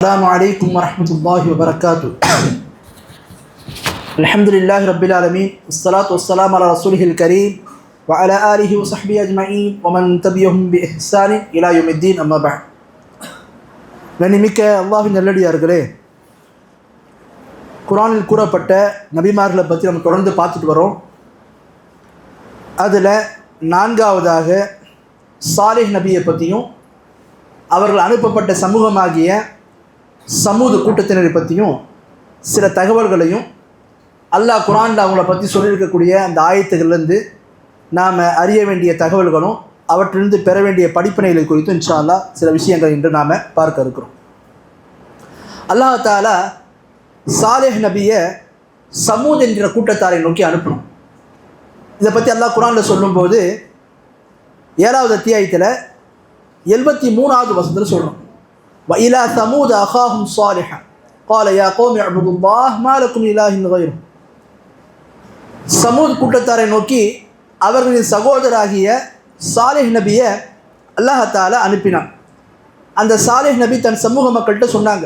السلام عليكم ورحمة الله وبركاته. الحمد لله رب العالمين والصلاة والسلام على رسوله الكريم وعلى آله وصحبه أجمعين ومن تبعهم بإحسان إلى يوم الدين أما بعد. கண்ணியமிக்க அல்லாஹ்வின் நல்லடியார்களே, குர்ஆனில் கூறப்பட்ட நபிமார்களை பற்றி நம்ம தொடர்ந்து பார்த்துட்டு வரோம். அதில் நான்காவதாக சாலிஹ் நபியை பற்றியும் அவர்கள் அனுப்பப்பட்ட சமூகமாகிய சமூது கூட்டத்தினரை பற்றியும் சில தகவல்களையும் அல்லாஹ் குர்ஆனில் அவங்கள பற்றி சொல்லியிருக்கக்கூடிய அந்த ஆயத்துகள்லேருந்து நாம் அறிய வேண்டிய தகவல்களும் அவற்றிலிருந்து பெற வேண்டிய படிப்பினைகளை குறித்தும் இன்ஷா அல்லாஹ் சில விஷயங்கள் இன்று நாம் பார்க்க இருக்கிறோம். அல்லாஹ் தஆலா சாலிஹ் நபியை சமூத் என்கிற கூட்டத்தாரை நோக்கி அனுப்பணும். இதை பற்றி அல்லாஹ் குர்ஆனில் சொல்லும்போது 7வது அத்தியாயத்தில் 73வது வசனத்தில் சொல்கிறோம். وَإِلَى ثَمُودَ أَخَاهُمْ صَالِحًا قَالَ يَا قَوْمِ اعْبُدُوا اللَّهَ مَا لَكُمْ مِنْ إِلَٰهٍ غَيْرُهُ. சமூத் கூட்டத்தாரை நோக்கி அவர்களின் சகோதராகிய சாலிஹ் நபியை அல்லாஹ் தஆலா அனுப்பினான். அந்த சாலிஹ் நபி தன் சமூக மக்கள்கிட்ட சொன்னாங்க,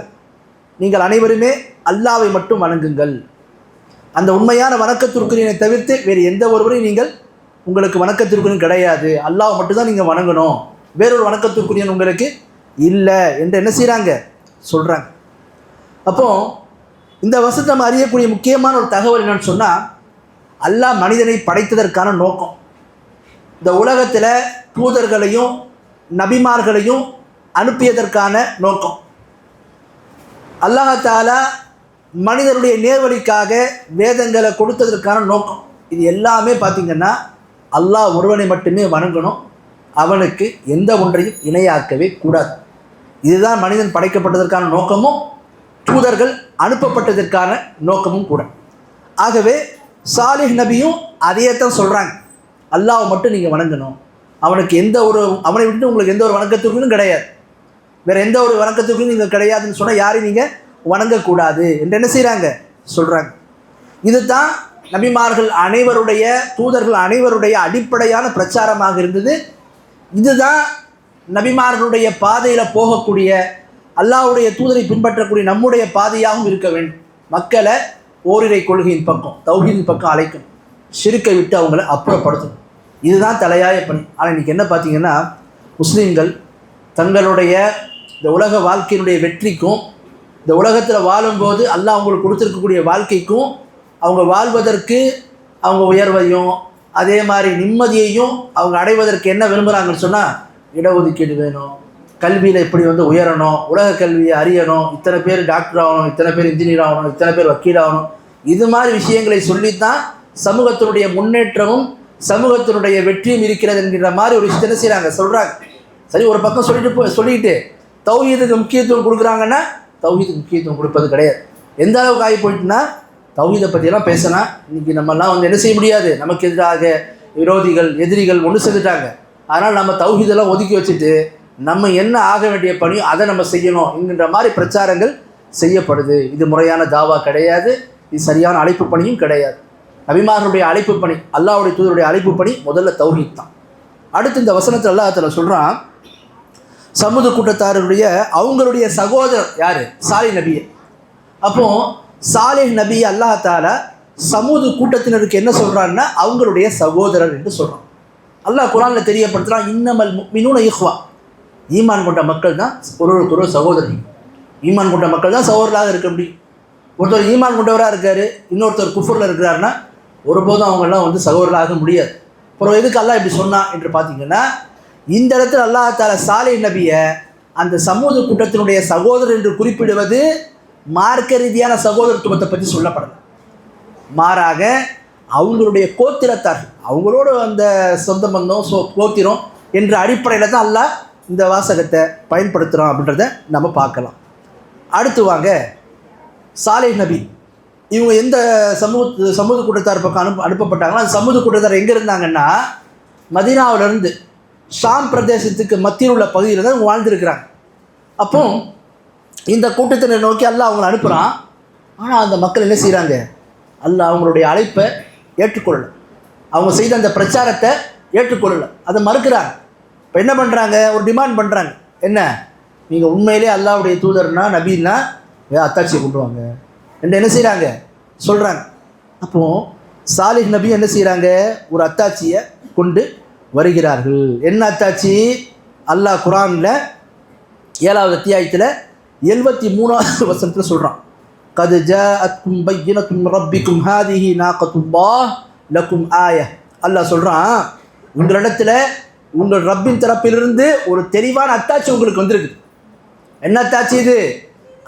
நீங்கள் அனைவருமே அல்லாஹ்வை மட்டும் வணங்குங்கள். அந்த உண்மையான வணக்கத்திற்குரியனை தவிர்த்து வேறு எந்த ஒருவரையும் நீங்கள் உங்களுக்கு வணக்கத்திற்குரியன் கிடையாது. அல்லாஹ் மட்டும்தான் நீங்கள் வணங்கணும், வேறொரு வணக்கத்திற்குரியன் உங்களுக்கு இல்லை என்று என்ன செய்கிறாங்க சொல்கிறாங்க. அப்போது இந்த வசனத்தை நம்ம அறியக்கூடிய முக்கியமான ஒரு தகவல் என்னன்னு சொன்னால், அல்லாஹ் மனிதனை படைத்ததற்கான நோக்கம், இந்த உலகத்தில் தூதர்களையும் நபிமார்களையும் அனுப்பியதற்கான நோக்கம், அல்லாஹ் தஆலா மனிதருடைய நேர்வழிக்காக வேதங்களை கொடுத்ததற்கான நோக்கம், இது எல்லாமே பார்த்திங்கன்னா அல்லாஹ் ஒருவனை மட்டுமே வணங்கணும், அவனுக்கு எந்த ஒன்றையும் இணையாக்கவே கூடாது. இதுதான் மனிதன் படைக்கப்பட்டதற்கான நோக்கமும் தூதர்கள் அனுப்பப்பட்டதற்கான நோக்கமும் கூட. ஆகவே சாலிஹ் நபியும் அதையே தான் சொல்கிறாங்க, அல்லாஹ்வை மட்டும் நீங்கள் வணங்கணும், அவனுக்கு அவனை விட்டு உங்களுக்கு எந்த ஒரு வணக்கத்துக்கும் கிடையாது, வேறு எந்த ஒரு வணக்கத்துக்கும் நீங்கள் கிடையாதுன்னு சொன்னால் யாரையும் நீங்கள் வணங்கக்கூடாது என்று என்ன செய்கிறாங்க சொல்கிறாங்க. இது தான் நபிமார்கள் அனைவருடைய தூதர்கள் அனைவருடைய அடிப்படையான பிரச்சாரமாக இருந்தது. இதுதான் நபிமார்களுடைய பாதையில் போகக்கூடிய அல்லாஹ்வுடைய தூதரை பின்பற்றக்கூடிய நம்முடைய பாதையாகவும் இருக்க வேண்டும். மக்களை ஓரிரை கொள்கையின் பக்கம் தௌஹீதின் பக்கம் அழைக்கணும், ஷிர்க்கை விட்டு அவங்கள அப்புறப்படுத்தணும். இதுதான் தலையாய பணி. ஆனால் இன்றைக்கி என்ன பார்த்திங்கன்னா, முஸ்லீம்கள் தங்களுடைய இந்த உலக வாழ்க்கையினுடைய வெற்றிக்கும் இந்த உலகத்தில் வாழும்போது அல்லாஹ் அவங்களுக்கு கொடுத்துருக்கக்கூடிய வாழ்க்கைக்கும் அவங்க வாழ்வதற்கு அவங்க உயர்வையும் அதே மாதிரி நிம்மதியையும் அவங்க அடைவதற்கு என்ன விரும்புகிறாங்கன்னு சொன்னால், இடஒதுக்கீடு வேணும், கல்வியில் இப்படி உயரணும், உலக கல்வியை அறியணும், இத்தனை பேர் டாக்டர் ஆகணும், இத்தனை பேர் இன்ஜினியர் ஆகணும், இத்தனை பேர் வக்கீல் ஆகணும், இது மாதிரி விஷயங்களை சொல்லித்தான் சமூகத்தினுடைய முன்னேற்றமும் சமூகத்தினுடைய வெற்றியும் இருக்கிறது என்கிற மாதிரி ஒரு விஷயத்தை செய்கிறாங்க சொல்கிறாங்க. சரி, ஒரு பக்கம் சொல்லிட்டு தௌஹீதுக்கு முக்கியத்துவம் கொடுக்குறாங்கன்னா தௌஹீதுக்கு முக்கியத்துவம் கொடுப்பது கிடையாது. எந்த அளவுக்கு ஆகி போயிட்டுன்னா, தௌஹீதை பற்றியெல்லாம் பேசினா இன்றைக்கி நம்மெல்லாம் என்ன செய்ய முடியாது, நமக்கு எதிராக விரோதிகள் எதிரிகள் ஒன்று சேர்ந்துட்டாங்க. அதனால் நம்ம தௌஹீதெல்லாம் ஒதுக்கி வச்சுட்டு நம்ம என்ன ஆக வேண்டிய பணியோ அதை நம்ம செய்யணும் என்கின்ற மாதிரி பிரச்சாரங்கள் செய்யப்படுது. இது முறையான தாவா கிடையாது, இது சரியான அழைப்பு பணியும் கிடையாது. நபிமார்களுடைய அழைப்பு பணி, அல்லாஹ்வுடைய தூதருடைய அழைப்பு பணி முதல்ல தௌஹீத் தான். அடுத்து இந்த வசனத்தில் அல்லாஹ் தஆலா சொல்கிறான், சமூக கூட்டத்தாருடைய அவங்களுடைய சகோதரர் யார், சாலிஹ் நபி. அப்போது சாலிஹ் நபி அல்லாஹ் தஆலா சமூக கூட்டத்தினருக்கு என்ன சொல்கிறான்னா அவங்களுடைய சகோதரர் என்று சொல்கிறான். அல்லாஹ் குர்ஆனில் தெரியப்படுத்துகிறான், இன்னமல் முஃமினூன இஹ்வா, ஈமான் கொண்ட மக்கள் தான் ஒருவருக்கொரு சகோதரி. ஈமான் கொண்ட மக்கள் தான் சகோதரராக இருக்க முடியும். ஒருத்தர் ஈமான் கொண்டவராக இருக்கார், இன்னொருத்தர் குஃபரில் இருக்கிறாருன்னா ஒருபோதும் அவங்கெல்லாம் சகோதரராக முடியாது. அப்புறம் எதுக்கு அல்லாஹ் இப்படி சொன்னான் என்று பார்த்தீங்கன்னா, இந்த இடத்துல அல்லாஹ் தஆலா சாலிஹ் நபியை அந்த சமூக கூட்டத்தினுடைய சகோதரர் என்று குறிப்பிடுவது மார்க்க ரீதியான சகோதரத்துவத்தை பற்றி சொல்லப்படலை, மாறாக அவங்களுடைய கோத்திரத்தார், அவங்களோட அந்த சொந்த பந்தம் கோத்திரம் என்ற அடிப்படையில் தான் அல்லாஹ் இந்த வாசகத்தை பயன்படுத்துகிறோம் அப்படின்றத நம்ம பார்க்கலாம். அடுத்து வாங்க, சாலிஹ் நபி இவங்க எந்த சமூக கூட்டத்தார் பக்கம் அனுப்பப்பட்டாங்கன்னா, அந்த சமூக கூட்டத்தார் எங்கே இருந்தாங்கன்னா மதீனாவிலிருந்து ஷாம் பிரதேசத்துக்கு மத்தியில் உள்ள பகுதியில் தான் வாழ்ந்துருக்கிறாங்க. அப்போ இந்த கூட்டத்தினை நோக்கி அல்லாஹ் அவங்களை அனுப்புகிறான். ஆனால் அந்த மக்கள் என்ன செய்கிறாங்க, அல்லாஹ் அவங்களுடைய அழைப்பை ஏற்றுக்கொள்ளலை, அவங்க செய்த அந்த பிரச்சாரத்தை ஏற்றுக்கொள்ளலை, அதை மறுக்கிறாங்க. இப்போ என்ன பண்ணுறாங்க, ஒரு டிமாண்ட் பண்ணுறாங்க, என்ன நீங்கள் உண்மையிலே அல்லாஹ்வுடைய தூதர்னா நபின்னா அத்தாட்சியை கொண்டு வாங்க என்று என்ன செய்கிறாங்க சொல்கிறாங்க. அப்போது சாலிஹ் நபி என்ன செய்கிறாங்க, ஒரு அத்தாட்சியை கொண்டு வருகிறார்கள். என்ன அத்தாட்சி? அல்லாஹ் குர்ஆனில் 7வது அத்தியாயத்தில் 73வது வசனத்தில் சொல்கிறான், கத் ஜாஅத்கும் பையினத்தும் மின் ரப்பிக்கும் ஹாதிஹி நாகத்துல்லாஹ் லக்கும் ஆய. அல்லாஹ் சொல்கிறான், உங்களிடத்தில் உங்கள் ரப்பின் தரப்பிலிருந்து ஒரு தெளிவான அத்தாட்சி உங்களுக்கு வந்திருக்கு. என்ன அத்தாட்சி இது?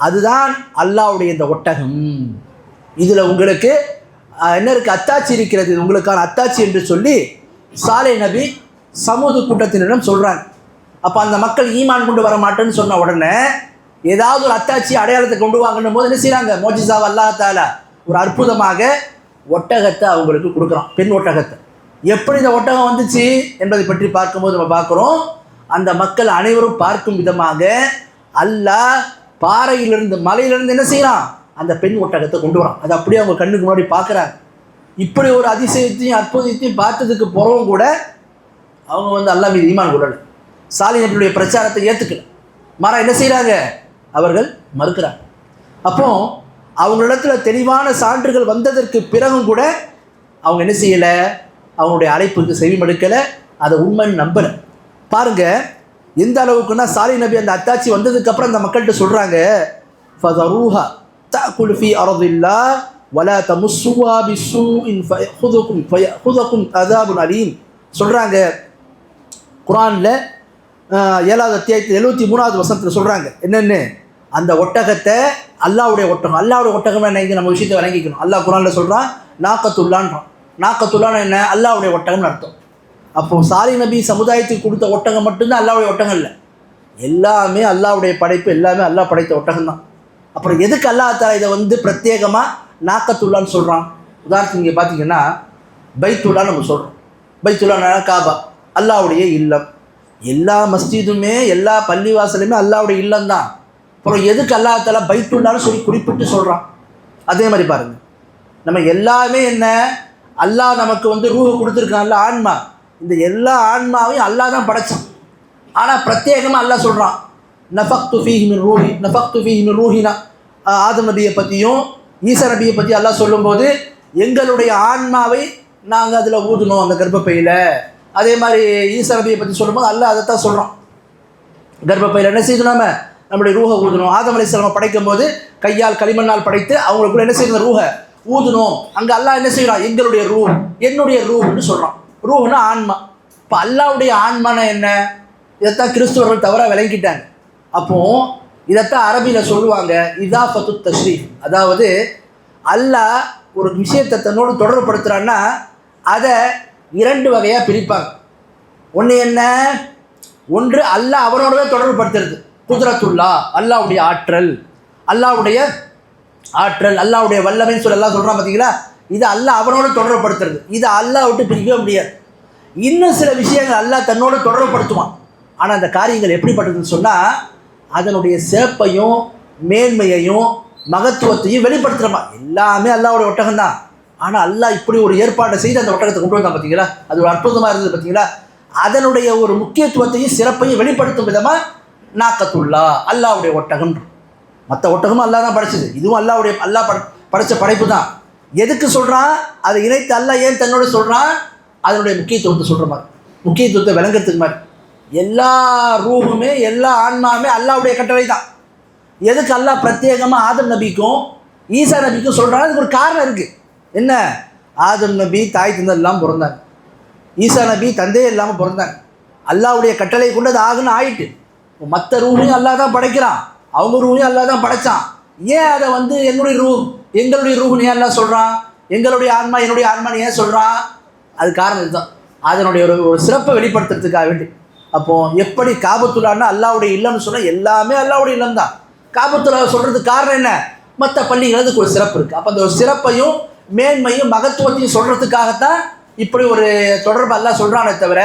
அதுதான் அல்லாஹ்வுடைய இந்த ஒட்டகம். இதில் உங்களுக்கு என்ன இருக்குது? அத்தாட்சி இருக்கிறது, இது உங்களுக்கான அத்தாட்சி என்று சொல்லி சாலே நபி சமூக கூட்டத்தினரிடம் சொல்கிறாங்க. அப்போ அந்த மக்கள் ஈமான் கொண்டு வர மாட்டேன்னு சொன்ன உடனே ஏதாவது ஒரு அத்தாட்சி அடையாளத்தை கொண்டு வாங்கணும் போது என்ன செய்கிறாங்க, மோஜிசாவை அல்லாஹ் தஆலா ஒரு அற்புதமாக ஒட்டகத்தை அவங்களுக்கு கொடுக்குறான், பெண் ஒட்டகத்தை. எப்படி இந்த ஒட்டகம் வந்துச்சு என்பதை பற்றி பார்க்கும்போது நம்ம பார்க்குறோம், அந்த மக்கள் அனைவரும் பார்க்கும் விதமாக அல்லாஹ் பாறையிலிருந்து மலையிலிருந்து என்ன செய்யறான், அந்த பெண் ஒட்டகத்தை கொண்டு வரான். அது அப்படியே அவங்க கண்ணுக்கு முன்னாடி பார்க்குறாங்க. இப்படி ஒரு அதிசயத்தையும் அற்புதத்தையும் பார்த்ததுக்கு பிறகும் கூட அவங்க அல்லாஹ் மீது ஈமான் கொள்ளலை, சாலிஹ் நபியுடைய பிரச்சாரத்தை ஏற்றுக்கல, மாறா என்ன செய்கிறாங்க, அவர்கள் மறுக்கிறாங்க. அப்போ அவங்களிடத்துல தெளிவான சான்றுகள் வந்ததற்கு பிறகும் கூட அவங்க என்ன செய்யலை, அவங்களுடைய அழைப்புக்கு செவிமடுக்கலை, அதை உண்மைன்னு நம்பலை. பாருங்க எந்த அளவுக்குன்னா சாலிஹ் நபி அந்த அத்தாட்சி வந்ததுக்கப்புறம் அந்த மக்கள்கிட்ட சொல்கிறாங்க, ஃபதரூஹா தஅகுல் ஃபீ அர்தில்லாஹ் வலா தமுஸ்ஸுஹா பிஸ்ஸூஇன் ஃபயஅஹுதுகும் அஸாபுன் அலீம் சொல்கிறாங்க. குர்ஆனில் 7வது அத்தியாயத்தில் 73வது வசனத்தில் சொல்கிறாங்க என்னென்னு, அந்த ஒட்டகத்தை அல்லாஹ்வுடைய ஒட்டகம், அல்லாஹ்வுடைய ஒட்டகம் என்ன, இங்கே நம்ம விஷயத்தை விளங்கிக்கணும். அல்லாஹ் குர்ஆனில் சொல்கிறான் நாக்கத்துல்லான்றான். நாக்கத்துல்லான்னு என்ன, அல்லாஹ்வுடைய ஒட்டகம்னு அர்த்தம். அப்போது சாலிஹ் நபி சமுதாயத்துக்கு கொடுத்த ஒட்டகம் மட்டும்தான் அல்லாஹ்வுடைய ஒட்டகம் இல்லை, எல்லாமே அல்லாஹ்வுடைய படைப்பு, எல்லாமே அல்லாஹ் படைத்த ஒட்டகம் தான். அப்புறம் எதுக்கு அல்லாஹ் தஆலா இதை பிரத்யேகமாக நாக்கத்துல்லான்னு சொல்கிறான்? உதாரணத்துக்கு இங்கே பார்த்தீங்கன்னா பைத்துல்லான்னு நம்ம சொல்கிறோம். பைத்துல்லான்னா காபா, அல்லாஹ்வுடைய இல்லம். எல்லா மஸ்ஜிதுமே எல்லா பள்ளிவாசலுமே அல்லாஹ்வுடைய இல்லம் தான். அப்புறம் எதுக்கு அல்லாஹ் தஆலா பைத்துல்லான்னு சொல்லி குறிப்பிட்டு சொல்கிறான்? அதே மாதிரி பாருங்கள், நம்ம எல்லாமே என்ன, அல்லாஹ் நமக்கு ரூஹை கொடுத்துருக்கான்ல, ஆன்மா. இந்த எல்லா ஆன்மாவையும் அல்லாஹ் தான் படைச்சான். ஆனால் பிரத்யேகமாக அல்லாஹ் சொல்கிறான், நஃபக்து ஃபீஹி மின் ரூஹினா. ஆதம் நபியை பற்றியும் ஈசா நபியை பற்றி அல்லாஹ் சொல்லும்போது எங்களுடைய ஆன்மாவை நாங்கள் அதில் ஊதுனோம் அந்த கர்ப்பப்பையில். அதே மாதிரி ஈசா நபியை பற்றி சொல்லும்போது அல்லாஹ் அதை தான் சொல்கிறோம், கர்ப்பப்பையில் என்ன செய்யணும், நம்முடைய ரூஹை ஊதணும். ஆதம் அலைஹிஸ்ஸலாம் படைக்கும் போது கையால் களிமண்ணால் படைத்து அவங்களுக்குள்ள என்ன செய்யணும், ரூஹை ஊதணும். அங்கே அல்லாஹ் என்ன செய்கிறான், எங்களுடைய ரூஹ், என்னுடைய ரூஹ்னு சொல்கிறான். ரூஹ்னா ஆன்மா. இப்போ அல்லாஹ்வுடைய ஆன்மானா என்ன, இதைத்தான் கிறிஸ்துவர்கள் தவிர விளங்கிட்டாங்க. அப்போது இதைத்தான் அரபியில் சொல்லுவாங்க இதாஃபத்து தஷ்ரீஃப். அதாவது அல்லாஹ் ஒரு விஷயத்தை தன்னோடு தொடர்புபடுத்துகிறான்னா அதை 2 வகையாக பிரிப்பாங்க. ஒன்று என்ன, ஒன்று அல்லாஹ் அவனோடவே தொடர்புபடுத்துறது, குத்ரத்துல்லா, அல்லாஹ்வுடைய ஆற்றல், அல்லாஹ்வுடைய வல்லமைன்னு சொல்லி எல்லாம் சொல்கிறான் பார்த்தீங்களா. இது அல்லாஹ் அவனோட தொடர்புபடுத்துறது, இது அல்லாஹ் விட்டு பிரிக்கவே முடியாது. இன்னும் சில விஷயங்கள் அல்லாஹ் தன்னோடு தொடர்புபடுத்துவான். ஆனால் அந்த காரியங்கள் எப்படிப்பட்டதுன்னு சொன்னால் அதனுடைய சிறப்பையும் மேன்மையையும் மகத்துவத்தையும் வெளிப்படுத்துகிறமா. எல்லாமே அல்லாஹ்வுடைய ஒட்டகம் தான். ஆனால் அல்லாஹ் இப்படி ஒரு ஏற்பாட்டை செய்து அந்த ஒட்டகத்தை கொண்டு வந்தான் பார்த்தீங்களா, அது ஒரு அற்புதமாக இருந்தது பார்த்தீங்களா. அதனுடைய ஒரு முக்கியத்துவத்தையும் சிறப்பையும் வெளிப்படுத்தும் விதமாக நாக்கத்துல்லா, அல்லாஹ்வுடைய ஒட்டகம். மற்ற ஒட்டகமும் அல்லாஹ் தான் படைச்சது, இதுவும் அல்லாஹ் படைத்த படைப்பு தான். எதுக்கு சொல்கிறான், அதை இணைத்து அல்லாஹ் ஏன் தன்னோட சொல்கிறான், அதனுடைய முக்கியத்துவத்தை சொல்கிற மாதிரி, முக்கியத்துவத்தை விளங்குறதுக்கு மாதிரி. எல்லா ரூஹுமே எல்லா ஆன்மாவுமே அல்லாஹ்வுடைய கட்டளை தான். எதுக்கு அல்லாஹ் பிரத்யேகமாக ஆதம் நபிக்கும் ஈசா நபிக்கும் சொல்கிறாங்க, அதுக்கு ஒரு காரணம் இருக்குது. என்ன, ஆதம் நபி தாய் தந்தை இல்லாமல் பிறந்தாங்க, ஈசா நபி தந்தையே இல்லாமல் பிறந்தாங்க. அல்லாஹ்வுடைய கட்டளை கொண்டு அது ஆகுன்னு ஆயிட்டு. மற்ற ரூஹையும் அல்லாஹ் தான் படைக்கிறான், அவங்க ரூஹையும் அல்லாஹ் தான் படைச்சான். ஏன் அதை எங்களுடைய ரூஹ்னு ஏன் அல்லாஹ் சொல்கிறான், எங்களுடைய ஆன்மா என்னுடைய ஆன்மான்னு ஏன் சொல்கிறான்? அது காரணம் இதுதான், அதனுடைய ஒரு சிறப்பை வெளிப்படுத்துறதுக்காக வேண்டி. அப்போது எப்படி காபத்துல்லான்னா அல்லாஹ்வுடைய இல்லம்னு சொன்னால் எல்லாமே அல்லாஹ்வுடைய இல்லம் தான். காபத்துல்லா சொல்கிறதுக்கு காரணம் என்ன, மற்ற பள்ளிகளுக்கு ஒரு சிறப்பு இருக்குது. அப்போ அந்த ஒரு சிறப்பையும் மேன்மையும் மகத்துவத்தையும் சொல்கிறதுக்காகத்தான் இப்படி ஒரு தொடர்பு அல்லாஹ் சொல்கிறானே தவிர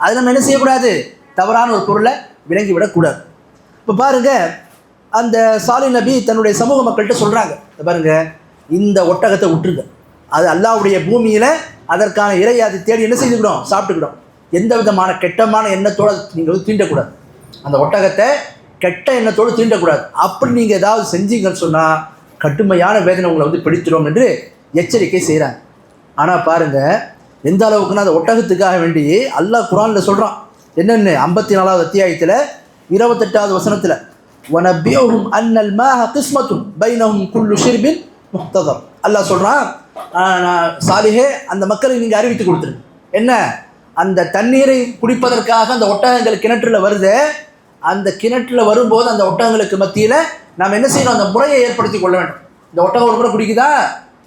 அதை நம்ம என்ன செய்யக்கூடாது, தவறான ஒரு பொருளை விளங்கிவிடக்கூடாது. இப்போ பாருங்கள், அந்த சாலிஹ் நபி தன்னுடைய சமூக மக்கள்கிட்ட சொல்கிறாங்க, பாருங்கள் இந்த ஒட்டகத்தை விட்டுருங்க, அது அல்லாஹ்வுடைய பூமியில் அதற்கான இறை அதை தேடி என்ன செய்துக்கிடும், சாப்பிட்டுக்கிடும். எந்த விதமான கெட்டமான எண்ணத்தோடு நீங்கள் தீண்டக்கூடாது. அந்த ஒட்டகத்தை கெட்ட எண்ணத்தோடு தீண்டக்கூடாது. அப்படி நீங்கள் ஏதாவது செஞ்சீங்கன்னு சொன்னால் கடுமையான வேதனை உங்களை வந்து பிடித்திடும் என்று எச்சரிக்கை செய்கிறாங்க. ஆனால் பாருங்கள் எந்த அளவுக்குன்னா அந்த ஒட்டகத்துக்காக வேண்டி அல்லாஹ் குர்ஆனில் சொல்கிறான். என்னென்னு 54வது அத்தியாயத்தில் 28வது வசனத்தில் வனபியூஹும் அன்னல் மாஹ கிஸ்மத்துன் பைனஹும் குல்லு ஷிர்பின் முஹ்ததர். அல்லாஹ் சொல்கிறான், சாலிஹே அந்த மக்களை நீங்கள் அறிவித்து கொடுத்துருங்க. என்ன, அந்த தண்ணீரை குடிப்பதற்காக அந்த ஒட்டகங்கள் கிணற்றில் வருது, அந்த கிணற்றில் வரும்போது அந்த ஒட்டகங்களுக்கு மத்தியில் நாம் என்ன செய்யணும், அந்த முறையை ஏற்படுத்தி கொள்ள வேண்டும். இந்த ஒட்டகம் ஒரு முறை குடிக்குதா,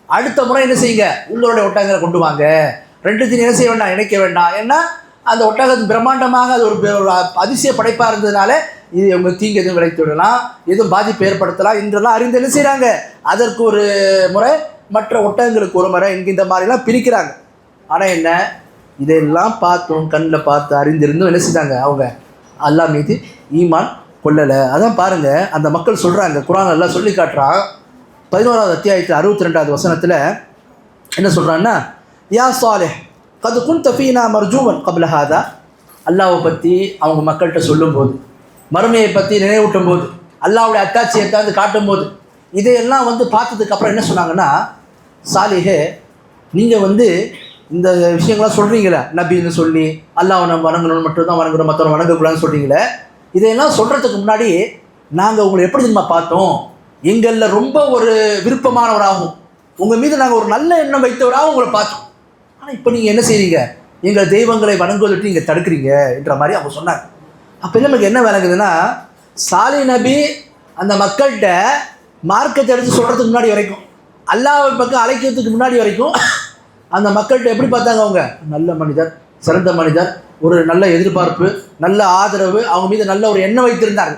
அடுத்த முறை என்ன செய்யுங்க, உங்களுடைய ஒட்டகங்களை கொண்டு வாங்க. ரெண்டுத்தையும் என்ன செய்ய வேண்டாம், இணைக்க வேண்டாம். ஏன்னா அந்த ஒட்டகத்து பிரம்மாண்டமாக அது ஒரு அதிசய படைப்பாக இருந்ததுனால இது இவங்க தீங்கு எதுவும் விளைத்து விடலாம், எதுவும் பாதிப்பு ஏற்படுத்தலாம் என்றெல்லாம் அறிந்து என்ன செய்கிறாங்க, அதற்கு ஒரு முறை, மற்ற ஒட்டகங்களுக்கு ஒரு முறை என்கின்ற மாதிரிலாம் பிரிக்கிறாங்க. ஆனால் என்ன, இதெல்லாம் பார்த்தும் கண்ணில் பார்த்து அறிந்திருந்தும் என்ன செய்தாங்க, அவங்க அல்லாஹ் மீது ஈமான் கொள்ளலை. அதான் பாருங்கள் அந்த மக்கள் சொல்கிறாங்க, குர்ஆன் எல்லாம் சொல்லி காட்டுறான். 11வது அத்தியாயத்தில் 62வது வசனத்தில் என்ன சொல்கிறான்னா, யா சாலிஹ் கது குன்த ஃபீனா மர்ஜூவன் கப்ல ஹாதா. அல்லாஹ்வை பற்றி அவங்க மக்கள்கிட்ட சொல்லும்போது, மறுமையை பற்றி நினைவூட்டும் போது, அல்லாஹ்வுடைய அத்தாட்சியத்தை வந்து காட்டும்போது, இதையெல்லாம் வந்து பார்த்ததுக்கப்புறம் என்ன சொன்னாங்கன்னா, சாலிஹே நீங்கள் வந்து இந்த விஷயங்கள்லாம் சொல்கிறீங்களே, நபின்னு சொல்லி அல்லாஹ்வை நம்ம வணங்கணும்னு மட்டும்தான் வணங்குறோம், மற்றவங்க வணங்கக்கூடாதுன்னு சொல்கிறீங்களே, இதையெல்லாம் சொல்கிறதுக்கு முன்னாடி நாங்கள் உங்களை எப்படி நம்ம பார்த்தோம், எங்களில் ரொம்ப ஒரு விருப்பமானவராகவும் உங்கள் மீது நாங்கள் ஒரு நல்ல எண்ணம் வைத்தவராகவும் உங்களை பார்த்தோம். ஆனால் இப்போ நீங்கள் என்ன செய்றீங்க, எங்கள் தெய்வங்களை வணங்குவதற்கு நீங்கள் தடுக்கிறீங்க என்ற மாதிரி அவங்க சொன்னாங்க. அப்போ நமக்கு என்ன விளங்குதுன்னா, சாலிஹ் நபி அந்த மக்கள்கிட்ட மார்க்கத்தை எடுத்து சொல்கிறதுக்கு முன்னாடி வரைக்கும், அல்லாஹ்வை பக்கம் அழைக்கிறதுக்கு முன்னாடி வரைக்கும் அந்த மக்கள்கிட்ட எப்படி பார்த்தாங்க, அவங்க நல்ல மனிதர், சிறந்த மனிதர், ஒரு நல்ல எதிர்பார்ப்பு, நல்ல ஆதரவு, அவங்க மீது நல்ல ஒரு எண்ணம் வைத்திருந்தாங்க.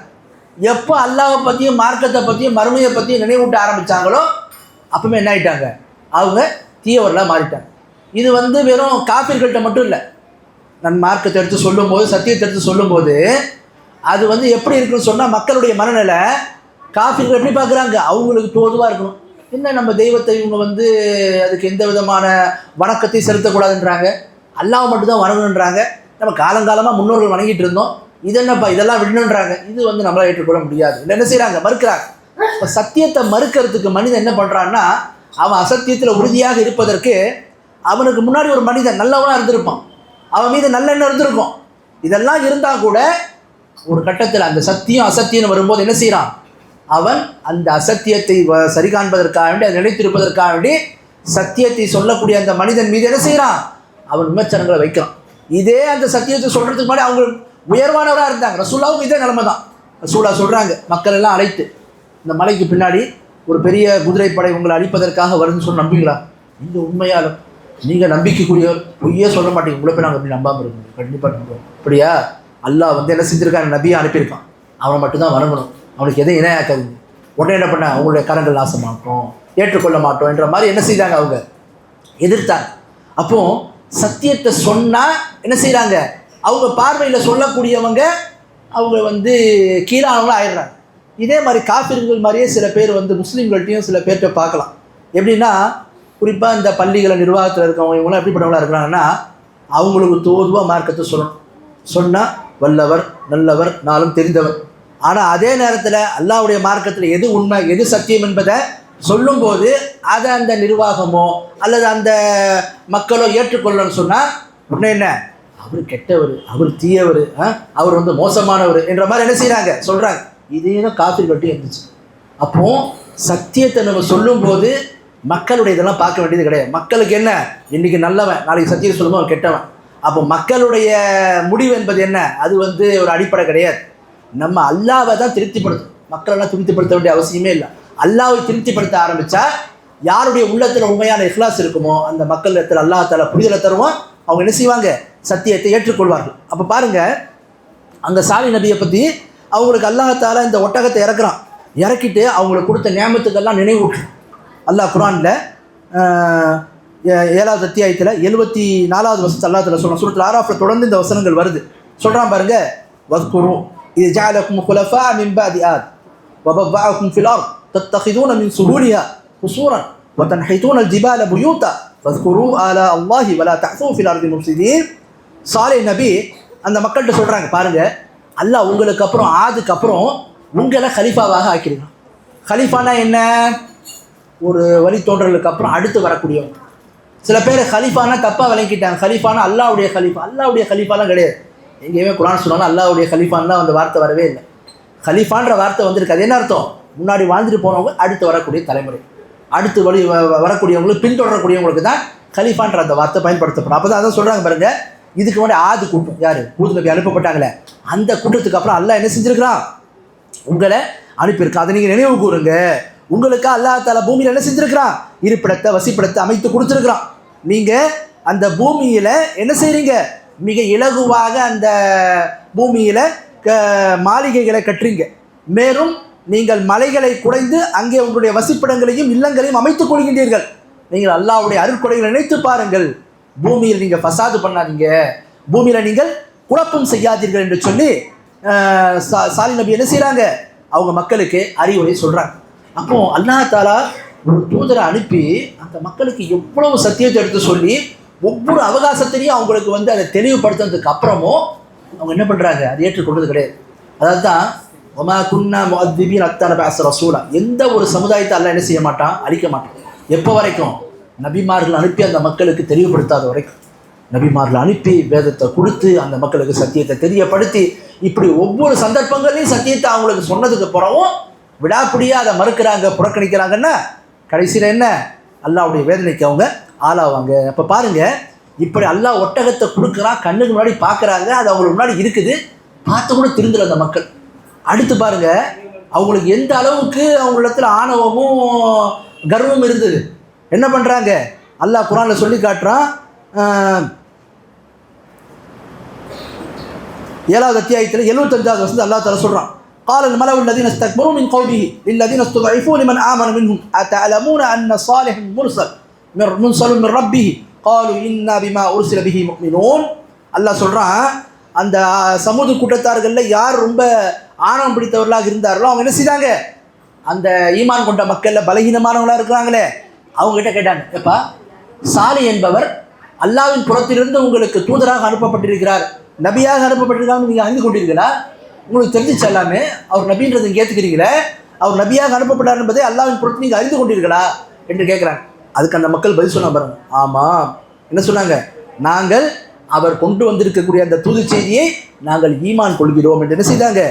எப்போ அல்லாஹ்வை பற்றியும் மார்க்கத்தை பற்றியும் மறுமையை பற்றியும் நினைவூட்ட ஆரம்பித்தாங்களோ அப்பவுமே என்ன ஆகிட்டாங்க, அவங்க தீயவர்களாக மாறிட்டாங்க. இது வந்து வெறும் காஃபிர்கள்ட்ட மட்டும் இல்லை, மார்க்கத்தை எடுத்து சொல்லும்போது, சத்தியத்தை எடுத்து சொல்லும்போது அது வந்து எப்படி இருக்குன்னு சொன்னால், மக்களுடைய மனநிலை காஃபிர்கள் எப்படி பார்க்குறாங்க, அவங்களுக்கு தோதுவாக இருக்கணும். என்ன நம்ம தெய்வத்தை இவங்க வந்து அதுக்கு எந்த விதமான வணக்கத்தையும் செலுத்தக்கூடாதுன்றாங்க, அல்லாஹ்வை மட்டும்தான் வணங்கணுன்றாங்க, நம்ம காலங்காலமாக முன்னோர்கள் வணங்கிட்டு இருந்தோம், இது என்னப்பா இதெல்லாம் விடணுன்றாங்க, இது வந்து நம்மளால் ஏற்றுக்கொள்ள முடியாது. இல்லை என்ன செய்கிறாங்க, மறுக்கிறாங்க. இப்போ சத்தியத்தை மறுக்கிறதுக்கு மனிதன் என்ன பண்ணுறான்னா, அவன் அசத்தியத்தில் உறுதியாக இருப்பதற்கு அவனுக்கு முன்னாடி ஒரு மனிதன் நல்லவனாக இருந்திருப்பான், அவன் மீது நல்லெண்ணம் இருந்திருக்கும். இதெல்லாம் இருந்தால் கூட ஒரு கட்டத்தில் அந்த சத்தியம் அசத்தியம் வரும்போது என்ன செய்கிறான், அவன் அந்த அசத்தியத்தை சரி காண்பதற்காக வேண்டி, அதை நிலைத்திருப்பதற்காக வேண்டி சத்தியத்தை சொல்லக்கூடிய அந்த மனிதன் மீது என்ன செய்கிறான், அவன் விமர்சனங்களை வைக்கிறான். இதே அந்த சத்தியத்தை சொல்கிறதுக்கு முன்னாடி அவங்க உயர்வானவராக இருந்தாங்க. ரசூலாவுக்கும் இதே நிலைமை தான். ரசூலா சொல்கிறாங்க, மக்கள் எல்லாம் அழைத்து, இந்த மலைக்கு பின்னாடி ஒரு பெரிய குதிரைப்படை உங்களை அழிப்பதற்காக வருதுன்னு சொல்லி நம்புவீங்களா? நீங்கள் உண்மையாலும் நீங்கள் நம்பிக்கைக்குரியவர், பொய்யே சொல்ல மாட்டீங்க, உங்களை போய் நாங்கள் எப்படி நம்பாமல் இருக்கோம், கண்டிப்பாக நம்புவோம். அப்படியா, அல்லாஹ் வந்து என்ன செஞ்சுருக்காங்க, நபியை அனுப்பியிருக்கான், அவனை மட்டும்தான் வணங்கணும், அவனுக்கு எதையும் இணையாக்காதீங்க. உடனே என்ன பண்ண, அவங்களுடைய கரங்கள் நாசமாட்டோம், ஏற்றுக்கொள்ள மாட்டோம் என்ற மாதிரி என்ன செய்தாங்க, அவங்க எதிர்த்தாங்க. அப்போது சத்தியத்தை சொன்னால் என்ன செய்கிறாங்க, அவங்க பார்வையில் சொல்லக்கூடியவங்க அவங்க வந்து கீழானவங்களும் ஆயிடுறாங்க. இதே மாதிரி காஃபிர்கள் மாதிரியே சில பேர் வந்து முஸ்லீம்கள்ட்டையும் சில பேர்கிட்ட பார்க்கலாம். எப்படின்னா, குறிப்பாக இந்த பள்ளிகளை நிர்வாகத்தில் இருக்கவங்க இவங்களாம் எப்படிப்பட்டவங்களாக இருக்கிறாங்கன்னா, அவங்களுக்கு தோதுவாக மார்க்கத்தை சொல்லணும், சொன்னால் வல்லவர் நல்லவர் நாளும் தெரிந்தவர். ஆனால் அதே நேரத்தில் அல்லாஹ்வுடைய மார்க்கத்தில் எது உண்மை எது சத்தியம் என்பதை சொல்லும்போது அதை அந்த நிர்வாகமோ அல்லது அந்த மக்களோ ஏற்றுக்கொள்ளணும்னு சொன்னால் உடனே என்ன, அவர் கெட்டவர், அவர் தீயவர், அவர் வந்து மோசமானவர் என்ற மாதிரி என்ன செய்கிறாங்க, சொல்கிறாங்க. இதே தான் காஃபிர்கள்ட்டையும் இருந்துச்சு. அப்போது சத்தியத்தை நம்ம சொல்லும்போது மக்களுடைய இதெல்லாம் பார்க்க வேண்டியது கிடையாது. மக்களுக்கு என்ன, இன்றைக்கி நல்லவன் நாளைக்கு சத்தியத்தை சொல்லும்போது அவன் கெட்டவன். அப்போ மக்களுடைய முடிவு என்பது என்ன, அது வந்து ஒரு அடிப்படை கிடையாது. நம்ம அல்லாஹ்வை தான் திருப்திப்படுத்தும், மக்களெல்லாம் திருப்திப்படுத்த வேண்டிய அவசியமே இல்லை. அல்லாஹ்வை திருப்திப்படுத்த ஆரம்பித்தா யாருடைய உள்ளத்தில் உண்மையான இஹ்லாஸ் இருக்குமோ அந்த மக்கள் இடத்துல அல்லாஹ் தஆலா புரிதலை தருவோம், அவங்க என்ன செய்வாங்க, சத்தியத்தை ஏற்றுக்கொள்வார்கள். அப்போ பாருங்கள், அந்த சாலிஹ் நபியை பற்றி அவங்களுக்கு அல்லாஹ் தஆலா இந்த ஒட்டகத்தை இறக்குறான், இறக்கிட்டு அவங்களுக்கு கொடுத்த நியாமத்துக்கெல்லாம் நினைவூட்டு. அல்லாஹ் குர்ஆனில் 7வது அத்தியாயத்தில் 74வது வசனத்தை அல்லாஹ் தஆலா சொல்கிறான். சூரத்துல் ஆராஃபில் தொடர்ந்து இந்த வசனங்கள் வருது. சொல்கிறான் பாருங்க, வஸ்குரு இது ஜஅலக்கும் குலஃபா மின் பாதி ஆத் வபவ்வஅக்கும் ஃபில் அர்த் தத்தகிதுன மின் சுஹூலிஹா குசூரன் வதன்ஹிதுன அல்-ஜிபால புயூதா வஸ்குரு ஆலா அல்லாஹி வலா தஅஸூ ஃபில் அர்தி முஃப்ஸிதீன். சாலிஹ் நபி அந்த மக்கள்கிட்ட சொல்கிறாங்க, பாருங்கள், அல்லாஹ் உங்களுக்கு அப்புறம் ஆதுக்கு அப்புறம் உங்களை ஹலீஃபாவாக ஆக்கிருக்கான். ஹலீஃபானா என்ன? ஒரு வழித்தோன்றலுக்கு அப்புறம் அடுத்து வரக்கூடியவங்க. சில பேர் ஹலீஃபானா தப்பாக விளங்கிட்டாங்க. ஹலீஃபானா அல்லாவுடைய ஹலீஃபா. அல்லாவுடைய ஹலீஃபாலாம் கிடையாது. எங்கேயுமே குர்ஆன் சொன்னாலும் அல்லாவுடைய ஹலீஃபான்லாம் அந்த வார்த்தை வரவே இல்லை. ஹலீஃபான்ற வார்த்தை வந்திருக்கு. அது என்ன அர்த்தம்? முன்னாடி வாழ்ந்துட்டு போனவங்க அடுத்து வரக்கூடிய தலைமுறை, அடுத்து வரக்கூடியவங்களுக்கு பின்தொடரக்கூடியவங்களுக்கு தான் ஹலீஃபான்ற அந்த வார்த்தை பயன்படுத்தப்படும். அப்போ தான் அதான் சொல்கிறாங்க பாருங்க, இதுக்கு முன்னாடி ஆது கூட்டம், யார்? ஹூத் நபி அனுப்பப்பட்டாங்களே, அந்த கூட்டத்துக்கு அப்புறம் அல்லாஹ் என்ன செஞ்சுருக்கிறான்? உங்களை அனுப்பியிருக்கான். அதை நீங்கள் நினைவு கூறுங்க. உங்களுக்கு அல்லாஹ் தஆலா பூமியில் என்ன செஞ்சுருக்கிறான்? இருப்பிடத்தை, வசிப்பிடத்தை அமைத்து கொடுத்துருக்குறான். நீங்கள் அந்த பூமியில் என்ன செய்கிறீங்க? மிக இலகுவாக அந்த பூமியில் மாளிகைகளை கட்டுறீங்க. மேலும் நீங்கள் மலைகளை குடைந்து அங்கே உங்களுடைய வசிப்பிடங்களையும் இல்லங்களையும் அமைத்துக் கொள்கின்றீர்கள். நீங்கள் அல்லாஹ்வுடைய அருட்கொடைகளை நினைத்து பாருங்கள். பூமியில் நீங்கள் ஃபசாது பண்ணாதீங்க, பூமியில் நீங்கள் குழப்பம் செய்யாதீர்கள் என்று சொல்லி சாலிஹ் நபி என்ன செய்கிறாங்க? அவங்க மக்களுக்கு அறிவுரை சொல்கிறாங்க. அப்போ அல்லாஹ் தஆலா ஒரு தூதரை அனுப்பி அந்த மக்களுக்கு எவ்வளவு சத்தியத்தை எடுத்து சொல்லி ஒவ்வொரு அவகாசத்திலையும் அவங்களுக்கு அதை தெளிவுபடுத்துறதுக்கு அப்புறமும் அவங்க என்ன பண்ணுறாங்க? அதை ஏற்றுக்கொள்வது கிடையாது. அதாவது தான் ஒமா குன்னா முஅத்திபீன் ஹத்தா நபஅஸ ரசூலா. எந்த ஒரு சமுதாயத்தை அல்லாஹ் என்ன செய்ய மாட்டான்? அழிக்க மாட்டான். எப்போ வரைக்கும்? நபிமார்கள் அனுப்பி அந்த மக்களுக்கு தெளிவுபடுத்தாத வரைக்கும். நபிமார்கள் அனுப்பி வேதத்தை கொடுத்து அந்த மக்களுக்கு சத்தியத்தை தெரியப்படுத்தி இப்படி ஒவ்வொரு சந்தர்ப்பங்களையும் சத்தியத்தை அவங்களுக்கு சொன்னதுக்கு அப்புறமும் விடாப்பிடியாக அதை மறுக்கிறாங்க, புறக்கணிக்கிறாங்கன்னா கடைசியில் என்ன? அல்லாஹ்வுடைய வேதனைக்கு அவங்க ஆளாவாங்க. அப்போ பாருங்கள், இப்படி அல்லாஹ் ஒட்டகத்தை கொடுக்குறான், கண்ணுக்கு முன்னாடி பார்க்குறாங்க, அது அவங்களுக்கு முன்னாடி இருக்குது, பார்த்து கூட திருந்தல அந்த மக்கள். அடுத்து பாருங்கள், அவங்களுக்கு எந்த அளவுக்கு அவங்களிடத்துல ஆணவமும் கர்வமும் இருந்தது. என்ன பண்ணுறாங்க? அல்லாஹ் குர்ஆனில் சொல்லி காட்டுறான். 7வது அத்தியாயத்தில் 75வது வசனத்தில் அல்லாஹ் தஆலா சொல்கிறான், قال الملأ الذين استكبروا من قومه للذين استضعفوا لمن آمن منهم أتعلمون أن صالح مرسل من ربه قالوا إنا بما أرسل به مؤمنون. அல்லாஹ் சொல்கிறான், அந்த சமூக கூட்டத்தார்களில் யார் ரொம்ப ஆணவம் பிடித்தவர்களாக இருந்தார்களோ அவங்க என்ன செய்தாங்க? அந்த ஈமான் கொண்ட மக்களில் பலகீனமானவங்களாக இருக்கிறாங்களே அவங்ககிட்ட கேட்டாங்க, எப்பா சாலி என்பவர் அல்லாஹ்வின் புறத்திலிருந்து உங்களுக்கு தூதராக அனுப்பப்பட்டிருக்கிறார், நபியாக அனுப்பப்பட்டிருக்காங்க, நீங்கள் அறிந்து கொண்டீர்களா? உங்களுக்கு தெரிஞ்சிச்சு எல்லாமே, அவர் நபின்றது நீங்கள் ஏற்றுக்கிறீங்களே, அவர் நபியாக அனுப்பப்பட்டார் என்பதை அல்லாஹ்வின் புறத்தில் நீங்கள் அறிந்து கொண்டீர்களா என்று கேட்குறாங்க. அதுக்கு அந்த மக்கள் பதில் சொன்ன பாருங்க, ஆமாம். என்ன சொன்னாங்க? நாங்கள் அவர் கொண்டு வந்திருக்கக்கூடிய அந்த தூது செய்தியை நாங்கள் ஈமான் கொள்கிறோம் என்று என்ன செய்தாங்க?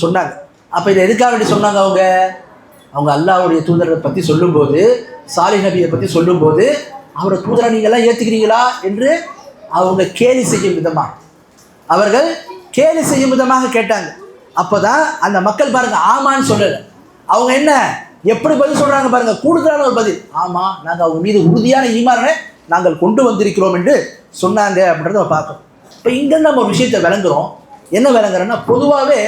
சொன்னாங்க. அப்போ இதை எதுக்காக வேண்டி சொன்னாங்க? அவங்க அல்லாஹ்வுடைய தூதரை பற்றி சொல்லும்போது, சாலிஹ் நபியை பற்றி சொல்லும்போது, அவரை தூதரை நீங்கள்லாம் ஏற்றுக்கிறீங்களா என்று அவங்க கேலி செய்யும் விதமாக, அவர்கள் கேலி செய்யும் விதமாக கேட்டாங்க. அப்போ தான் அந்த மக்கள் பாருங்கள் ஆமான்னு சொல்லலை. அவங்க என்ன எப்படி பதில் சொல்கிறாங்க பாருங்கள், கூடுதலான ஒரு பதில், ஆமாம் நாங்கள் அவங்க மீது உறுதியான ஈமானை நாங்கள் கொண்டு வந்திருக்கிறோம் என்று சொன்னாங்க அப்படின்றத நம்ம பார்க்கணும். இப்போ இங்கே நம்ம ஒரு விஷயத்தை விளங்குறோம். என்ன விளங்குறோன்னா, பொதுவாகவே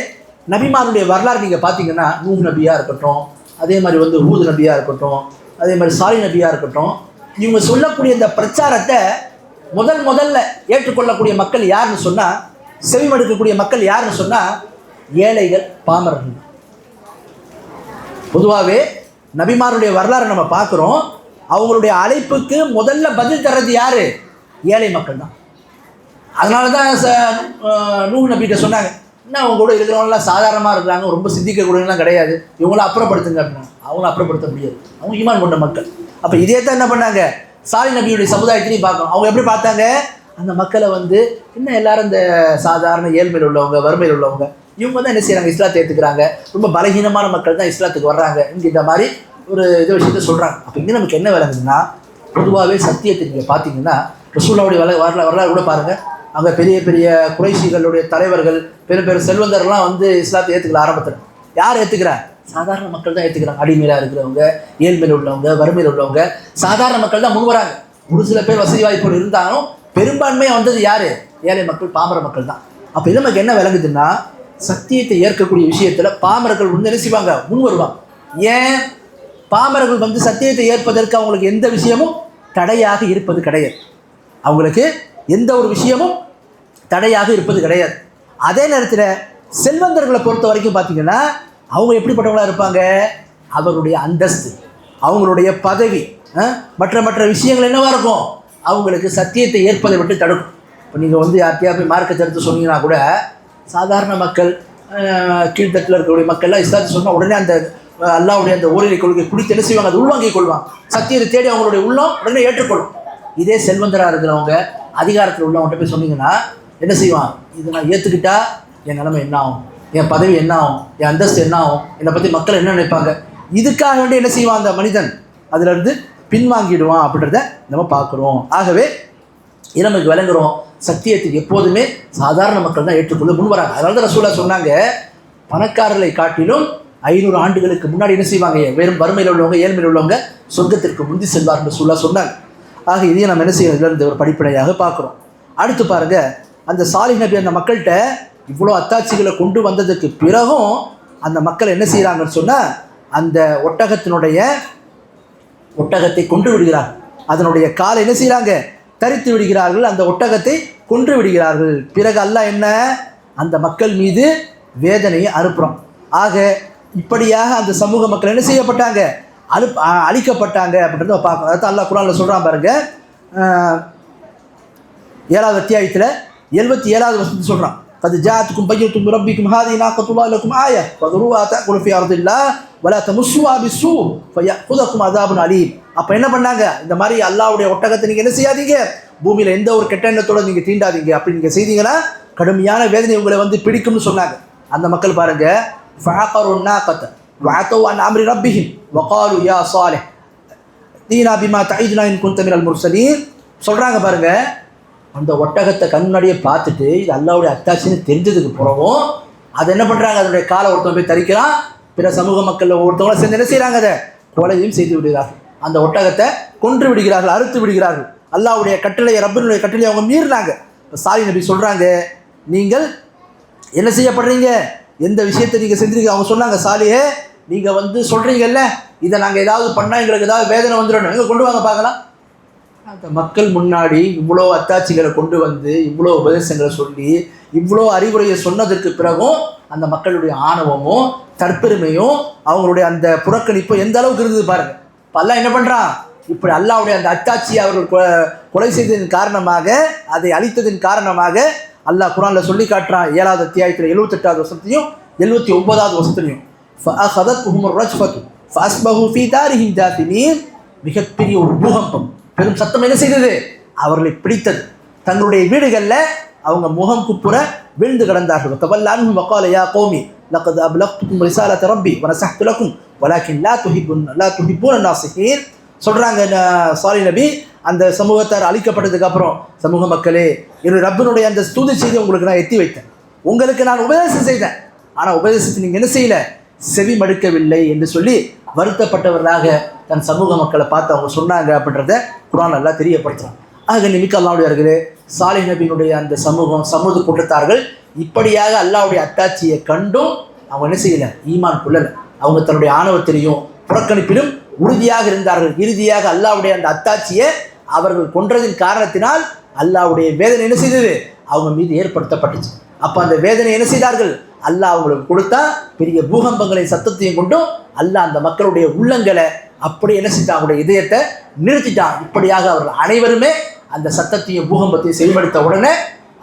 நபிமாருடைய வரலாறு நீங்கள் பார்த்தீங்கன்னா, நூஹ் நபியாக இருக்கட்டும், அதே மாதிரி ஹூத் நபியாக இருக்கட்டும், அதே மாதிரி சாலிஹ் நபியாக இருக்கட்டும், இவங்க சொல்லக்கூடிய இந்த பிரச்சாரத்தை முதல்ல ஏற்றுக்கொள்ளக்கூடிய மக்கள் யாருன்னு சொன்னால், செவிமடுக்கக்கூடிய மக்கள் யாருன்னு சொன்னால், ஏழைகள், பாமரர்கள். பொதுவாகவே நபிமாருடைய வரலாறு நம்ம பார்க்குறோம். அவங்களுடைய அழைப்புக்கு முதல்ல பதில் தர்றது யார்? ஏழை மக்கள் தான். அதனால தான் நூஹ் நபிகிட்ட சொன்னாங்க, என்ன அவங்க கூட இருக்கிறவங்களாம் சாதாரணமாக இருக்கிறாங்க, ரொம்ப சிந்திக்கக்கூடியலாம் கிடையாது, இவங்களாம் அப்புறப்படுத்துங்க அப்படின்னா. அவங்களும் அப்புறப்படுத்த முடியாது, அவங்க ஈமான் கொண்ட மக்கள். அப்போ இதே தான் என்ன பண்ணாங்க? சாலிஹ் நபியுடைய சமுதாயத்திலையும் பார்க்கணும். அவங்க எப்படி பார்த்தாங்க? அந்த மக்களை இன்னும் எல்லாரும் இந்த சாதாரண ஏழ்மையில் உள்ளவங்க, வறுமையில் உள்ளவங்க, இவங்க தான் என்ன செய்கிறாங்க? இஸ்லாத்தை ஏற்றுக்கிறாங்க, ரொம்ப பலகீனமான மக்கள் தான் இஸ்லாத்துக்கு வர்றாங்க என்கின்ற மாதிரி ஒரு இது விஷயத்த சொல்கிறாங்க. அப்போ இங்கே நமக்கு என்ன விளங்குதுன்னா, பொதுவாகவே சத்தியத்தை நீங்கள் பார்த்தீங்கன்னா, ரசூலுல்லாஹ்வுடைய வரலாறு கூட பாருங்கள். அங்கே பெரிய பெரிய குறைஷிகளுடைய தலைவர்கள், பெரிய பெரிய செல்வந்தர்கள்லாம் இஸ்லாத்தை ஏற்றுக்கல ஆரம்பத்தில். யார் ஏற்றுக்கிறா? சாதாரண மக்கள் தான் ஏற்றுக்கிறாங்க. அடிமையிலாக இருக்கிறவங்க, ஏழ்மையில் உள்ளவங்க, வறுமையில் உள்ளவங்க, சாதாரண மக்கள் தான் முன்வராங்க. ஒரு சில பேர் வசதி வாய்ப்புகள் இருந்தாலும் பெரும்பான்மையாக வந்தது யார்? ஏழை மக்கள், பாமர மக்கள் தான். அப்போ இது நமக்கு என்ன விளங்குதுன்னா, சத்தியத்தை ஏற்கக்கூடிய விஷயத்தில் பாமரர்கள் என்ன செய்வாங்க? முன் வருவாங்க. ஏன்? பாமரர்கள் சத்தியத்தை ஏற்பதற்கு அவங்களுக்கு எந்த விஷயமும் தடையாக இருப்பது கிடையாது. அவங்களுக்கு எந்த ஒரு விஷயமும் தடையாக இருப்பது கிடையாது. அதே நேரத்தில் செல்வந்தர்களை பொறுத்த வரைக்கும் பார்த்தீங்கன்னா, அவங்க எப்படிப்பட்டவங்களாக இருப்பாங்க? அவருடைய அந்தஸ்து, அவங்களுடைய பதவி, மற்ற விஷயங்கள் என்னவாக இருக்கும்? அவங்களுக்கு சத்தியத்தை ஏற்பதை விட்டு தடுக்கும். இப்போ நீங்கள் யார்கிட்டயா போய் மார்க்கத்தை எடுத்து சொன்னீங்கன்னா கூட, சாதாரண மக்கள் கீழ்த்தட்டில் இருக்கக்கூடிய மக்கள்லாம் இஸ்லாத்தை சொன்னால் உடனே அந்த அல்லாவுடைய அந்த ஓரிரை கொள்கை பிடித்து என்ன செய்வாங்க, அதை உள்வாங்கிக் கொள்வாங்க. சத்தியத்தை தேடி அவங்களுடைய உள்ளம் உடனே ஏற்றுக்கொள்ளும். இதே செல்வந்தராக இருக்கிறவங்க அதிகாரத்தில் உள்ளவங்கள்ட்ட போய் சொன்னீங்கன்னா என்ன செய்வான், இதை நான் ஏற்றுக்கிட்டா என் நிலைமை என்ன ஆகும், என் பதவி என்ன ஆகும், என் அந்தஸ்து என்ன ஆகும், என்னை பற்றி மக்கள் என்ன நினைப்பாங்க, இதுக்காக வேண்டி என்ன செய்வான் அந்த மனிதன், அதிலிருந்து பின்வாங்கிடுவான் அப்படின்றத நம்ம பார்க்குறோம். ஆகவே இது நமக்கு விளங்குறோம், சத்தியத்துக்கு எப்போதுமே சாதாரண மக்கள் தான் ஏற்றுக்கொள்ள முன்வராங்க. அதனால தான் ரசூலா சொன்னாங்க, பணக்காரர்களை காட்டிலும் 500 ஆண்டுகளுக்கு முன்னாடி என்ன செய்வாங்க, வெறும் வறுமையில் உள்ளவங்க ஏழ்மையில் உள்ளவங்க சொர்க்கத்திற்கு முந்தி செல்வார் என்று சொன்னாங்க. ஆக இதையும் நம்ம என்ன செய்யறதுல ஒரு படிப்பனையாக பார்க்குறோம். அடுத்து பாருங்க, அந்த சாலிஹ் நபி அந்த மக்கள்கிட்ட இவ்வளோ அத்தாட்சிகளை கொண்டு வந்ததுக்கு பிறகும் அந்த மக்கள் என்ன செய்கிறாங்கன்னு சொன்னால், அந்த ஒட்டகத்தை கொன்று விடுகிறார்கள். அதனுடைய காலை என்ன செய்கிறாங்க, தரித்து விடுகிறார்கள். அந்த ஒட்டகத்தை கொன்று விடுகிறார்கள். பிறகு அல்லாஹ் என்ன, அந்த மக்கள் மீது வேதனையை அனுப்புகிறோம். ஆக இப்படியாக அந்த சமூக மக்கள் என்ன செய்யப்பட்டாங்க, அழிக்கப்பட்டாங்க அப்படின்றத பார்க்கணும். அதாவது அல்லாஹ் குர்ஆனில் சொல்கிறான் பாருங்க, 7வது அத்தியாயத்தில் 77வது வசனத்தை சொல்கிறான், قد جاءتكم بينة من ربكم هذه ناقة الله لكم آية فذروها تأكل في أرض الله ولا تمسوها بالسوء فيأخذكم عذاب أليم. அப்போ என்ன பண்ணாங்க, இந்த மாதிரி அல்லாஹ்வுடைய ஒட்டகத்தை நீங்கள் என்ன செய்யாதீங்க, பூமியில் எந்த ஒரு கெட்ட எண்ணத்தோடு நீங்கள் தீண்டாதீங்க. அப்படி நீங்கள் செய்தீங்கன்னா கடுமையான வேதனை உங்களை வந்து பிடிக்கும்னு சொன்னாங்க. அந்த மக்கள் பாருங்க, فعقروا الناقة وعتوا عن أمر ربهم وقالوا يا صالح ائتنا بما تعدنا إن كنت من المرسلين. சொல்கிறாங்க பாருங்க, அந்த ஒட்டகத்தை கண்ணாடியே பார்த்துட்டு இது அல்லாஹ்வுடைய அத்தாட்சின்னு தெரிஞ்சதுக்கு பிறகும் அதை என்ன பண்ணுறாங்க, அதனுடைய காலை ஒருத்தவங்க போய் தரிக்கிறான். பிற சமூக மக்கள் ஒருத்தவங்கள சேர்ந்து என்ன செய்கிறாங்க, அதை கொலையும் செய்து விடுகிறார்கள். அந்த ஒட்டகத்தை கொன்று விடுகிறார்கள், அறுத்து விடுகிறார்கள். அல்லாஹ்வுடைய கட்டளை, ரப்பினுடைய கட்டளை அவங்க மீறினாங்க. இப்போ சாலிஹ் நபி சொல்கிறாங்க, நீங்கள் என்ன செய்யப்படுறீங்க, எந்த விஷயத்தை நீங்கள் செஞ்சுருக்கீங்க. அவங்க சொன்னாங்க, சாலிஹே நீங்கள் வந்து சொல்கிறீங்கல்ல, இதை நாங்கள் ஏதாவது பண்ணால் எங்களுக்கு ஏதாவது வேதனை வந்துடணும், எங்கே கொண்டு வாங்க பார்க்கலாம். அந்த மக்கள் முன்னாடி இவ்வளோ அத்தாட்சிகளை கொண்டு வந்து இவ்வளோ உபதேசங்களை சொல்லி இவ்வளோ அறிவுரையை சொன்னதற்கு பிறகும் அந்த மக்களுடைய ஆணவமும் தற்பெருமையும் அவங்களுடைய அந்த புறக்கணிப்பும் எந்த அளவுக்கு இருந்தது பாருங்கள். இப்போ அல்லாஹ் என்ன பண்ணுறான், இப்படி அல்லாஹ்வுடைய அந்த அத்தாட்சியை அவர்கள் கொலை செய்ததின் காரணமாக, அதை அழித்ததின் காரணமாக அல்லாஹ் குர்ஆனில் சொல்லி காட்டுறான். 7வது அத்தியாயத்தில் 78வது வசனத்தையும் 79வது வசனத்தையும், فأخذتهم الرجفة فأصبحوا في دارهم جاثمين. மிகப்பெரிய ஒரு பூகம்பம், பெரும் சத்தம் என்ன செய்தது, அவர்களை பிடித்தது. தங்களுடைய வீடுகளில் அவங்க முகம் குப்புற விழுந்து கிடந்தார்கள். தவல்ல அன்ஹும் வகால யா கௌமி லகத் அப்லக்துக்கும் ரிசாலத ரப்பி வனஸஹ்து லக்கும் வலாக்கின் லா துஹிப்பூன நாஸிஹீன். சொல்கிறாங்க சாலிஹ் நபி, அந்த சமூகத்தார் அழிக்கப்பட்டதுக்கு அப்புறம், சமூக மக்களே, என்னுடைய ரப்பினுடைய அந்த ஸ்தூதி செய்தி உங்களுக்கு நான் எத்தி வைத்தேன், உங்களுக்கு நான் உபதேசம் செய்தேன், ஆனால் உபதேசத்தை நீங்கள் என்ன செய்யலை, செவி மடுக்கவில்லை என்று சொல்லி வருத்தப்பட்டவர்களாக தன் சமூக மக்களை பார்த்து அவங்க சொன்னாங்க அப்படின்றத குர்ஆன் நல்லா தெரியப்படுத்துகிறான். ஆக நிமிக்க அல்லாஹ்வுடையவர்களே, சாலிஹ் நபியினுடைய அந்த சமூக கூட்டத்தார்கள் இப்படியாக அல்லாஹ்வுடைய அத்தாட்சியை கண்டும் அவங்க என்ன செய்யலை, ஈமான் கொள்ளலை. அவங்க தன்னுடைய ஆணவத்திலையும் புறக்கணிப்பிலும் உறுதியாக இருந்தார்கள். இறுதியாக அல்லாஹ்வுடைய அந்த அத்தாட்சியை அவர்கள் கொன்றதின் காரணத்தினால் அல்லாஹ்வுடைய வேதனை என்ன செய்தது, அவங்க மீது ஏற்படுத்தப்பட்டுச்சு. அப்போ அந்த வேதனை என்ன செய்தார்கள், அல்லாஹ் அவங்களுக்கு கொடுத்தா பெரிய பூகம்பங்களை சத்தத்தையும் கொண்டும் அல்லாஹ் அந்த மக்களுடைய உள்ளங்களை அப்படி என்ன செஞ்சான், அவங்களுடைய இதயத்தை நிறுத்திட்டான். இப்படியாக அவர்கள் அனைவருமே அந்த சத்தத்தையும் பூகம்பத்தையும் செவிமடுத்த உடனே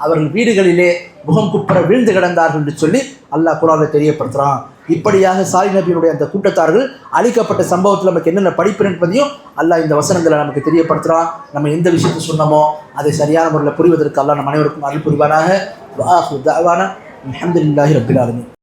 அவர்கள் வீடுகளிலே முகம் குப்புற வீழ்ந்து கிடந்தார்கள் என்று சொல்லி அல்லாஹ் குர்ஆனில் தெரியப்படுத்துகிறான். இப்படியாக சாலிஹ் நபியினுடைய அந்த கூட்டத்தார்கள் அழிக்கப்பட்ட சம்பவத்தில் நமக்கு என்னென்ன படிப்பு என்பதையும் அல்லாஹ் இந்த வசனங்களை நமக்கு தெரியப்படுத்துகிறான். நம்ம எந்த விஷயத்தை சொன்னோமோ அதை சரியான முறையில் புரிவதற்கு அல்லாஹ் நம் அனைவருக்கும் அருள் புரிவானாக. அல்ஹம்துலில்லாஹி ரப்பில் ஆலமீன்.